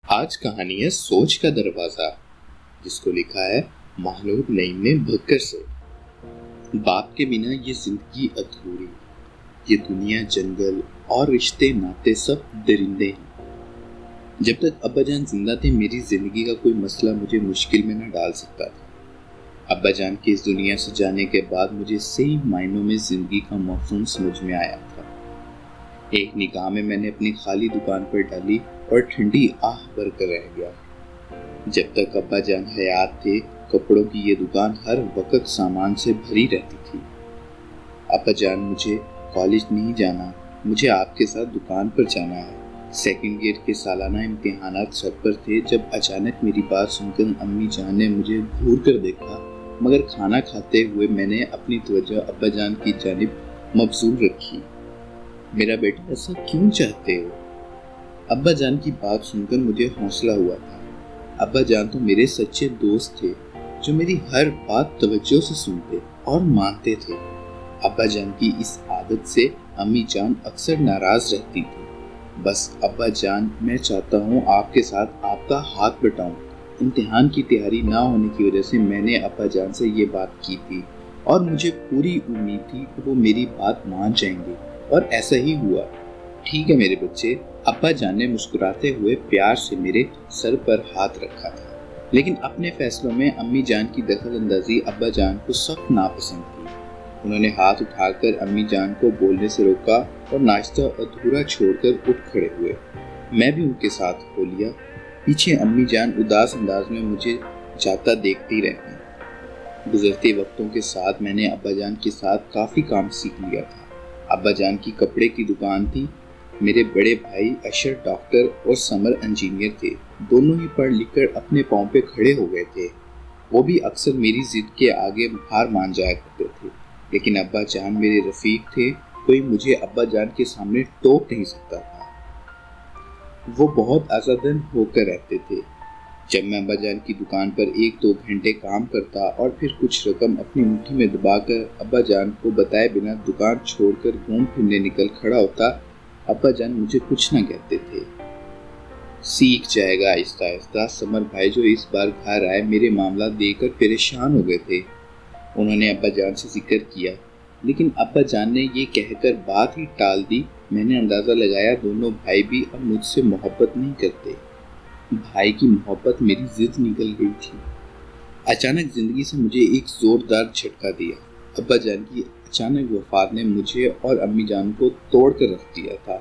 آج کہانی ہے سوچ کا دروازہ، جس کو لکھا ہے محمود نعیم نے بھکر سے۔ باپ کے بنا یہ زندگی ادھوری، یہ دنیا جنگل اور رشتے ناتے سب درندے ہیں۔ جب تک ابا جان زندہ تھے میری زندگی کا کوئی مسئلہ مجھے مشکل میں نہ ڈال سکتا تھا۔ ابا جان کے اس دنیا سے جانے کے بعد مجھے صحیح معنوں میں زندگی کا مفہوم سمجھ میں آیا تھا۔ ایک نگاہ میں نے اپنی خالی دکان پر ڈالی اور ٹھنڈی آہ بھر کر رہ گیا۔ جب تک ابا جان حیات تھے کپڑوں کی یہ دکان ہر وقت سامان سے بھری رہتی تھی۔ ابا جان مجھے کالج نہیں جانا، مجھے آپ کے ساتھ دکان پر جانا ہے۔ سیکنڈ ایئر کے سالانہ امتحانات سر پر تھے جب اچانک میری بات سن کر امی جان نے مجھے گھور کر دیکھا، مگر کھانا کھاتے ہوئے میں نے اپنی توجہ ابا جان کی جانب مبذول رکھی۔ میرا بیٹا ایسا کیوں چاہتے ہو؟ ابا جان کی بات سن کر مجھے حوصلہ ہوا تھا۔ ابا جان تو میرے سچے دوست تھے جو میری ہر بات توجہ سے سنتے اور مانتے تھے۔ ابا جان کی اس عادت سے امی جان اکثر ناراض رہتی تھی۔ بس ابا جان، میں چاہتا ہوں آپ کے ساتھ آپ کا ہاتھ بٹاؤں۔ امتحان کی تیاری نہ ہونے کی وجہ سے میں نے ابا جان سے یہ بات کی تھی اور مجھے پوری امید تھی کہ وہ میری بات مان جائیں گے، اور ایسا ہی ہوا۔ ٹھیک ہے میرے بچے، ابا جان نے مسکراتے ہوئے پیار سے میرے سر پر ہاتھ رکھا تھا، لیکن اپنے فیصلوں میں امی جان کی دخل اندازی ابا جان کو سخت ناپسند تھی۔ انہوں نے ہاتھ اٹھا کر امی جان کو بولنے سے روکا اور ناشتہ ادھورا چھوڑ کر اٹھ کھڑے ہوئے۔ میں بھی ان کے ساتھ ہو لیا۔ پیچھے امی جان اداس انداز میں مجھے جاتا دیکھتی رہتی۔ گزرتے وقتوں کے ساتھ میں نے ابا جان کے ساتھ کافی کام سیکھ لیا تھا۔ ابا جان کی کپڑے کی دکان تھی۔ میرے بڑے بھائی اشر ڈاکٹر اور سمر انجینئر تھے۔ دونوں ہی پڑھ لکھ کر اپنے پاؤں پہ کھڑے ہو گئے تھے۔ وہ بھی اکثر میری ضد کے آگے ہار مان جایا کرتے تھے، لیکن ابا جان میرے رفیق تھے، کوئی مجھے ابا جان کے سامنے ٹوک نہیں سکتا تھا۔ وہ بہت آزادن ہو کر رہتے تھے۔ جب میں ابا جان کی دکان پر 1-2 گھنٹے کام کرتا اور پھر کچھ رقم اپنی مٹھی میں دبا کر ابا جان کو بتائے بنا دکان چھوڑ کر گھوم پھرنے نکل کھڑا ہوتا، ابا جان مجھے کچھ نہ کہتے تھے۔ سیکھ جائے گا آہستہ آہستہ۔ سمر بھائی جو اس بار گھر آئے میرے معاملات دیکھ کر پریشان ہو گئے تھے۔ انہوں نے ابا جان سے ذکر کیا، لیکن ابا جان نے یہ کہہ کر بات ہی ٹال دی۔ میں نے اندازہ لگایا دونوں بھائی بھی اب مجھ سے محبت نہیں کرتے۔ بھائی کی محبت میری ضد نکل گئی تھی۔ اچانک زندگی سے مجھے ایک زوردار جھٹکا دیا۔ ابا جان کی اچانک وفات نے مجھے اور امی جان کو توڑ کر رکھ دیا تھا۔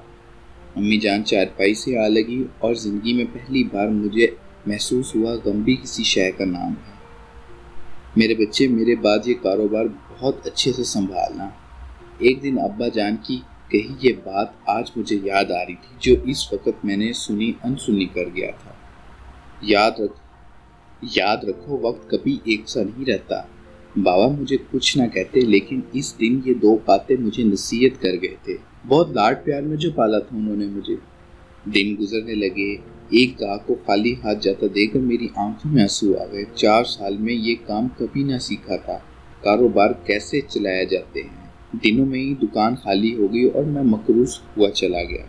امی جان چارپائی سے آ لگی اور زندگی میں پہلی بار مجھے محسوس ہوا غم بھی کسی شے کا نام ہے۔ میرے بچے، میرے بعد یہ کاروبار بہت اچھے سے سنبھالنا۔ ایک دن ابا جان کی کہی یہ بات آج مجھے یاد آ رہی تھی، جو اس وقت میں نے سنی انسنی کر گیا تھا۔ یاد رکھو، وقت کبھی ایک سا نہیں رہتا۔ بابا مجھے کچھ نہ کہتے، لیکن اس دن یہ 2 باتیں مجھے نصیحت کر گئے تھے۔ بہت لاڈ پیار میں جو پالا تھا انہوں نے مجھے۔ دن گزرنے لگے، ایک گاہک کو خالی ہاتھ جاتا دیکھ کر میری آنکھوں میں آنسو آ گئے۔ 4 سال میں یہ کام کبھی نہ سیکھا تھا، کاروبار کیسے چلایا جاتے ہیں۔ دنوں میں ہی دکان خالی ہو گئی اور میں مقروض ہوا چلا گیا۔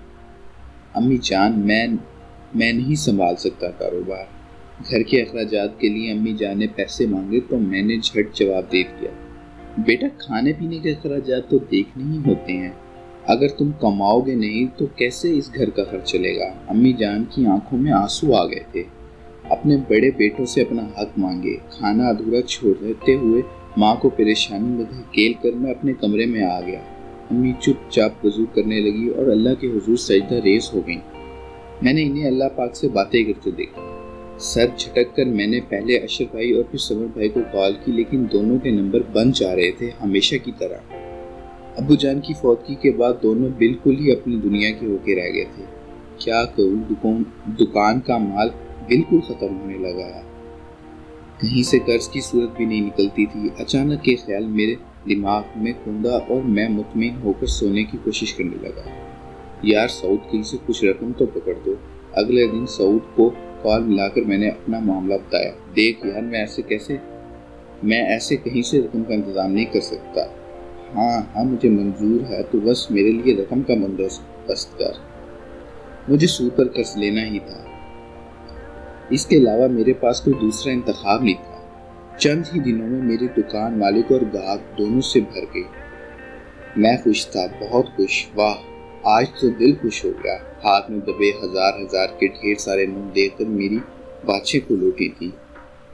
امی جان، میں نہیں سنبھال سکتا کاروبار۔ گھر کے اخراجات کے لیے امی جان نے پیسے مانگے تو میں نے جھٹ جواب دے دیا، بیٹا کھانے پینے کے اخراجات تو دیکھنے ہی ہوتے ہیں، اگر تم کماؤ گے نہیں تو کیسے اس گھر کا خرچ چلے گا۔ امی جان کی آنکھوں میں آنسو آ گئے تھے۔ اپنے بڑے بیٹوں سے اپنا حق مانگے۔ کھانا ادھورا چھوڑتے ہوئے ماں کو پریشانی میں دھکیل کر میں اپنے کمرے میں آ گیا۔ امی چپ چاپ وضو کرنے لگی اور اللہ کے حضور سجدہ ریز ہو گئیں۔ میں نے انہیں اللہ پاک سے باتیں کرتے دیکھا۔ سر جھٹک کر میں نے پہلے اشرف بھائی اور پھر سمر بھائی کو کال کی، لیکن دونوں کے نمبر بند جا رہے تھے، ہمیشہ کی طرح۔ ابو جان کی فوتگی کے بعد دونوں بالکل ہی اپنی دنیا کے ہو کے رہ گئے تھے۔ کیا کروں، دکان کا مال بالکل ختم ہونے لگا ہے، کہیں سے قرض کی صورت بھی نہیں نکلتی تھی۔ اچانک یہ خیال میرے دماغ میں کھوندا اور میں مطمئن ہو کر سونے کی کوشش کرنے لگا۔ یار سعود کہیں سے کچھ رقم تو پکڑ دو۔ اگلے دن سعود کو کال ملا کر میں نے اپنا معاملہ بتایا۔ دیکھ یار، میں ایسے کہیں سے رقم کا انتظام نہیں کر سکتا۔ ہاں مجھے منظور ہے، تو بس میرے لیے رقم کا بندوبست کر۔ مجھے سود پر قرض لینا ہی تھا۔ اس کے علاوہ میرے پاس کوئی دوسرا انتخاب نہیں تھا۔ چند ہی دنوں میں میری دکان مالک اور گاہک دونوں سے بھر گئی۔ میں خوش تھا، بہت خوش۔ واہ، آج تو دل خوش ہو گیا۔ ہاتھ میں دبے ہزار کے ڈھیر سارے نوٹ دیکھ کر میری باتیں کھل اٹھی تھی۔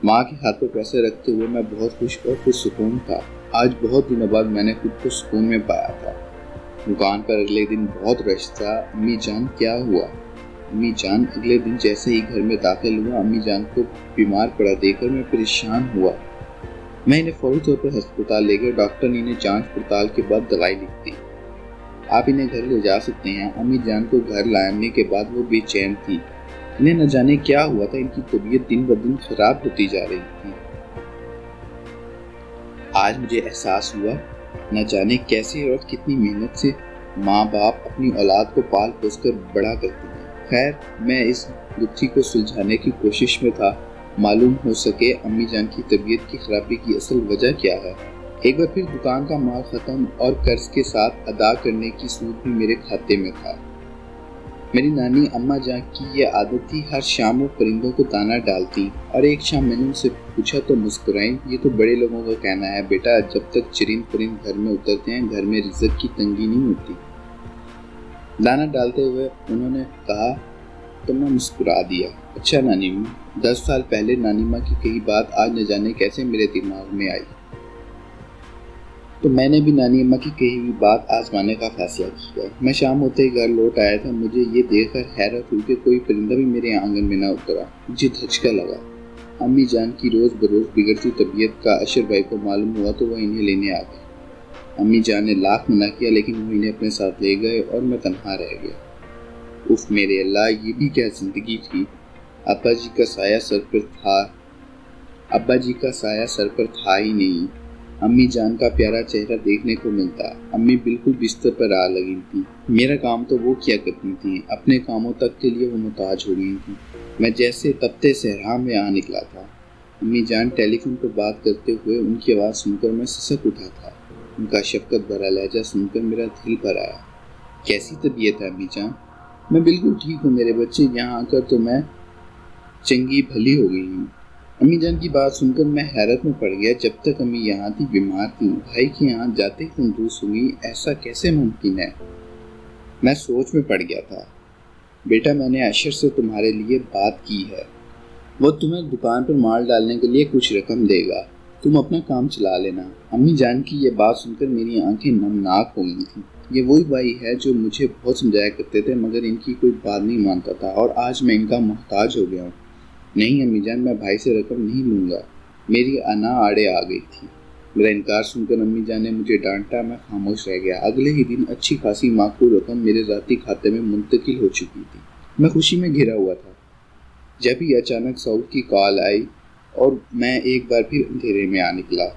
ماں کے ہاتھ پر پیسے رکھتے ہوئے میں بہت خوش اور پرسکون تھا۔ آج بہت دنوں بعد میں نے خود کو سکون میں پایا تھا۔ دکان پر اگلے دن بہت رش تھا۔ امی جان کیا ہوا؟ امی جان اگلے دن جیسے ہی گھر میں داخل ہوا، امی جان کو بیمار پڑا دیکھ کر میں پریشان ہوا۔ میں انہیں فوری طور پر ہسپتال لے گیا۔ ڈاکٹر نے انہیں جانچ پڑتال کے بعد دوائی لکھ دی۔ آپ انہیں گھر لے جا سکتے ہیں۔ امی جان کو گھر لانے کے بعد وہ بے چین تھی۔ انہیں نہ جانے کیا ہوا تھا، ان کی طبیعت دن بدن خراب ہوتی جا رہی تھی۔ آج مجھے احساس ہوا نہ جانے کیسے اور کتنی محنت سے ماں باپ اپنی اولاد کو پال پوس کر بڑا کرتے ہیں۔ خیر، میں اس گتھی کو سلجھانے کی کوشش میں تھا، معلوم ہو سکے امی جان کی طبیعت کی خرابی کی اصل وجہ کیا ہے۔ ایک بار پھر دکان کا مال ختم اور قرض کے ساتھ ادا کرنے کی سود بھی میرے کھاتے میں تھا۔ میری نانی اماں جان کی یہ عادت تھی، ہر شام وہ پرندوں کو دانہ ڈالتی، اور ایک شام میں نے ان سے پوچھا تو مسکرائیں، یہ تو بڑے لوگوں کا کہنا ہے بیٹا، جب تک چرند پرند گھر میں اترتے ہیں گھر میں رزق کی تنگی نہیں ہوتی۔ دانہ ڈالتے ہوئے انہوں نے کہا تو میں مسکرا دیا۔ اچھا نانی ماں، 10 سال پہلے نانی ماں کی کہی بات آج نہ جانے کیسے میرے دماغ میں آئی، تو میں نے بھی نانی اماں کی کہی ہوئی بات آزمانے کا فیصلہ کیا۔ میں شام ہوتے ہی گھر لوٹ آیا تھا۔ مجھے یہ دیکھ کر حیرت ہوئی کہ کوئی پرندہ بھی میرے آنگن میں نہ اترا۔ مجھے دھچکا لگا۔ امی جان کی روز بروز بگڑتی طبیعت کا اشر بھائی کو معلوم ہوا تو وہ انہیں لینے آ گئے۔ امی جان نے لاکھ منع کیا لیکن وہ انہیں اپنے ساتھ لے گئے اور میں تنہا رہ گیا۔ اف میرے اللہ، یہ بھی کیا زندگی تھی۔ ابا جی کا سایہ سر پر تھا ہی نہیں۔ امی جان کا پیارا چہرہ دیکھنے کو ملتا۔ امی بالکل بستر پر آ لگی تھی۔ میرا کام تو وہ کیا کرتی تھیں، اپنے کاموں تک کے لیے وہ محتاج ہو گئی تھیں۔ میں جیسے تپتے صحرا میں آ نکلا تھا۔ امی جان ٹیلی فون پر بات کرتے ہوئے، ان کی آواز سن کر میں سسک اٹھا تھا۔ ان کا شفقت بھرا لہجہ سن کر میرا دل بھر آیا۔ کیسی طبیعت ہے امی جان؟ میں بالکل ٹھیک ہوں میرے بچے، یہاں آ کر تو میں چنگی بھلی ہو گئی ہوں۔ امی جان کی بات سن کر میں حیرت میں پڑ گیا۔ جب تک امی یہاں تھی بیمار تھی، بھائی کے یہاں جاتے ہی تندرست ہوئی، ایسا کیسے ممکن ہے؟ میں سوچ میں پڑ گیا تھا۔ بیٹا، میں نے اشر سے تمہارے لیے بات کی ہے، وہ تمہیں دکان پر مال ڈالنے کے لیے کچھ رقم دے گا، تم اپنا کام چلا لینا۔ امی جان کی یہ بات سن کر میری آنکھیں نمناک ہو گئی تھیں۔ یہ وہی بھائی ہے جو مجھے بہت سمجھایا کرتے تھے مگر ان کی کوئی بات نہیں مانتا تھا، اور آج میں ان کا محتاج ہو گیا ہوں۔ نہیں امی جان، میں بھائی سے رقم نہیں لوں گا۔ میری انا آڑے آ گئی تھی۔ میرا انکار سن کر امی جان نے مجھے ڈانٹا۔ میں خاموش رہ گیا۔ اگلے ہی دن اچھی خاصی معقول رقم میرے ذاتی کھاتے میں منتقل ہو چکی تھی۔ میں خوشی میں گھرا ہوا تھا جب ہی اچانک سعود کی کال آئی اور میں ایک بار پھر اندھیرے میں آ نکلا۔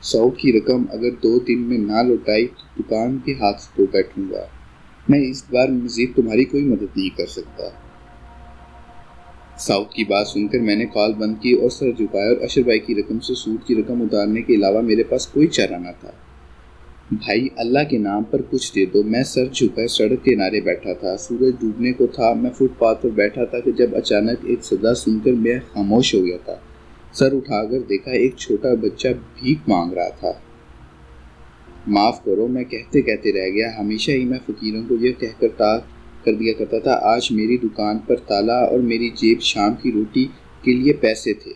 سعود کی رقم اگر 2 دن میں نہ لوٹائی تو دکان کے ہاتھ سے بیٹھوں گا۔ میں اس بار مزید تمہاری کوئی مدد نہیں کر سکتا۔ سعود کی بات سن کر میں نے کال بند کی اور سر جھکایا، اور اشر بھائی کی رقم سے سود کی رقم اتارنے کے علاوہ میرے پاس کوئی چارہ نہ تھا۔ بھائی، اللہ کے نام پر کچھ دے دو۔ میں سر جھکائے سڑک کے کنارے بیٹھا تھا۔ سورج ڈوبنے کو تھا۔ میں فٹ پاتھ پر بیٹھا تھا کہ جب اچانک ایک صدا سن کر میں خاموش ہو گیا تھا۔ سر اٹھا کر دیکھا، ایک چھوٹا بچہ بھیک مانگ رہا تھا۔ معاف کرو، میں کہتے کہتے رہ گیا۔ ہمیشہ ہی میں فقیروں کو یہ کہہ کر دیا کرتا تھا، آج میری دکان پر تالا اور میری جیب شام کی روٹی کے لیے پیسے تھے۔